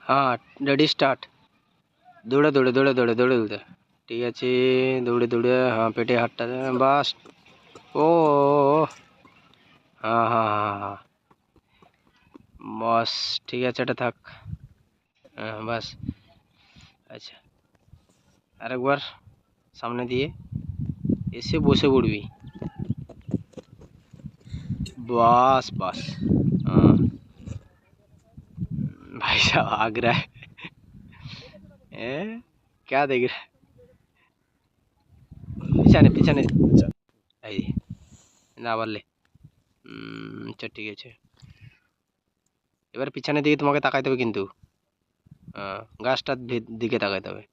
হ্যাঁ, ready start. দৌড়ে দৌড়ে দৌড়ে দৌড়ে দৌড়ে দৌড়ে ঠিক আছে, দৌড়ে দৌড়ে, হ্যাঁ পেটে হাতটা বাস। ও হ্যাঁ হ্যাঁ হ্যাঁ হ্যাঁ বাস, ঠিক আছে, এটা থাক। হ্যাঁ বাস। আচ্ছা, আরেকবার সামনে দিয়ে এসে বসে পড়বি। बस बस। हाँ भाई साहब आग रहा है, क्या देख रहा है? পিছনে পিছনে এই না বললে। আচ্ছা ঠিক আছে, এবার পিছনের দিকে তোমাকে তাকাইতে হবে কিন্তু। গাছটার দিকে তাকাইতে হবে।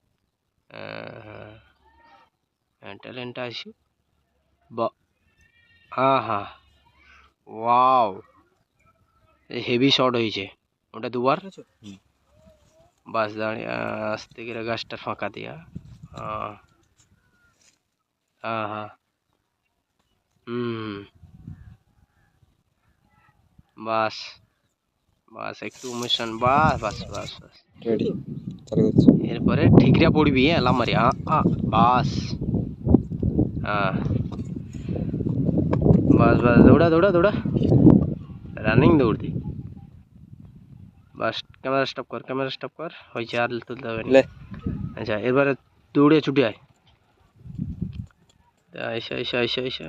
হ্যাঁ ট্যালেন্টটা আসি। হ্যাঁ হ্যাঁ, ওয়াও, হেভি শট হয়েছে ওটা দুবার। বাস দাঁড়িয়ে আস্তে করে গাছটা ফাঁকা দিয়া। হ্যাঁ হ্যাঁ হ্যাঁ, বাস বাস, একটু মোশন, বাস বাস বাস বাস, রেডি চালু করছি। এরপরে ঠিকরা পড়বি, লামারি বাস। হ্যাঁ বাস বাস, দৌড়া দৌড়া দৌড়া, রানিং দৌড় দি। বাস, ক্যামেরা স্টপ কর, ক্যামেরা স্টপ কর, হয়েছে, আর তুলতে হবে না। আচ্ছা এবারে দৌড়ে ছুটে আয়, এসা এসা এসা এসা।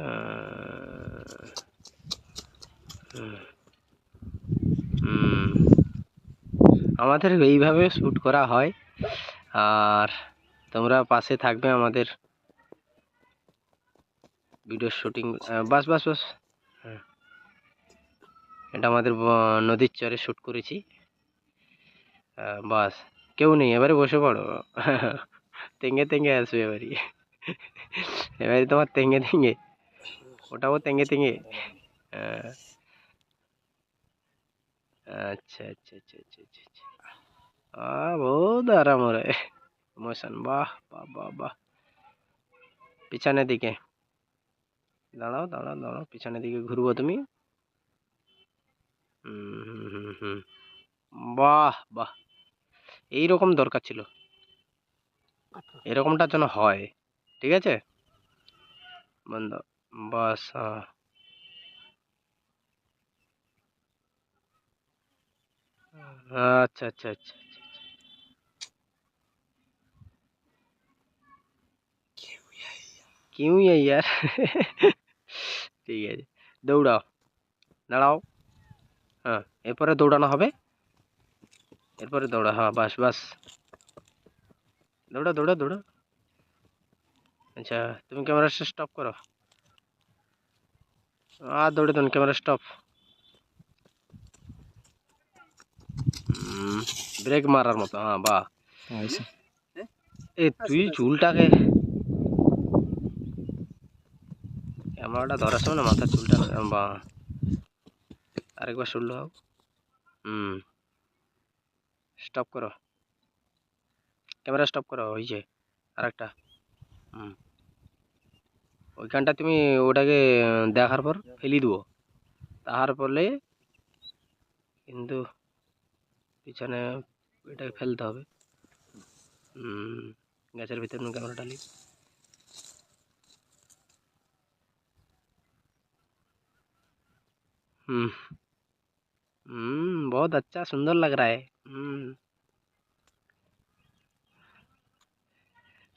আমাদের এইভাবে শ্যুট করা হয়, আর তোমরা পাশে থাকবে আমাদের ভিডিও শুটিং। বাস বাস বাস, হ্যাঁ এটা আমাদের নদীর চরে শ্যুট করেছি। বাস, কেউ নেই, এবারে বসে পড়ো। তেঙ্গে তেঙ্গে আসবে এবারে, এবারে তোমার তেঙ্গে তেঙ্গে, ওটাও তেঙ্গে তেঙ্গে। আচ্ছা আচ্ছা আচ্ছা আচ্ছা আচ্ছা আচ্ছা, বহুত আরাম রে মোশন, বাহ বাহ বাহ বাহ। পিছনের দিকে দাঁড়াও দাঁড়াও দাঁড়াও, পিছনের দিকে ঘুরবো তুমি। বাহ বাহ, এইরকম দরকার ছিল, এরকমটা যেন হয়। ঠিক আছে বন্ধ, বাস। আচ্ছা আচ্ছা আচ্ছা, क्यों है यार? ঠিক আছে, দৌড়াও, দাঁড়াও। হ্যাঁ এরপরে দৌড়ানো হবে, এরপরে দৌড়া, হ্যাঁ বাস বাস, দৌড়া দৌড়া দৌড়া। আচ্ছা তুমি ক্যামেরা স্টপ করো, আর দৌড়ে তুমি ক্যামেরা স্টপ। ব্রেক মারার মতো, হ্যাঁ বাহ। এ তুই চুলটাকে, ক্যামেরাটা ধরার সময় না মাথার চুলটা, বা আরেকবার শুনলো। স্টপ করো, ক্যামেরা স্টপ করো, হয়েছে। আরেকটা, ওইখানটা তুমি ওটাকে দেখার পর ফেলি দেবো, তারপরে কিন্তু পিছনে এটাকে ফেলতে হবে। গাছের ভিতরে ক্যামেরা ডালি। बहुत अच्छा सुंदर लग रहा है।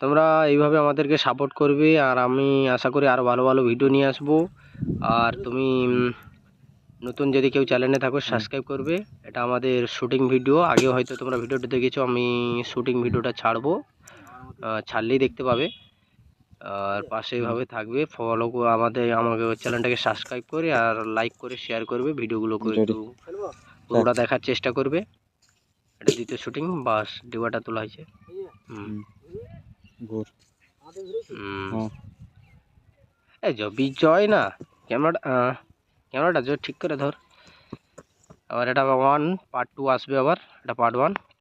তোমরা এইভাবে আমাদেরকে সাপোর্ট করবে, আর আমি আশা করি আরও ভালো ভালো ভিডিও নিয়ে আসবো। আর তুমি নতুন যদি কেউ চ্যানেলে থাকো সাবস্ক্রাইব করবে। এটা আমাদের শুটিং ভিডিও, আগেও হয়তো তোমরা ভিডিওটা দেখেছো, আমি শুটিং ভিডিওটা ছাড়বো, ছাড়লেই দেখতে পাবে। আর পাশে এভাবে থাকবে, ফলো আমাকে চ্যানেলটাকে সাবস্ক্রাইব করে আর লাইক করে শেয়ার করবে, ভিডিওগুলোকে একটু পুরোটা দেখার চেষ্টা করবে। এটা দ্বিতীয় শুটিং, বাস ডিবাটা তোলা হয়েছে। এই বিজয় না, ক্যামেরাটা ঠিক করে ধর। আবার এটা পার্ট 2 আসবে, আবার এটা পার্ট 1।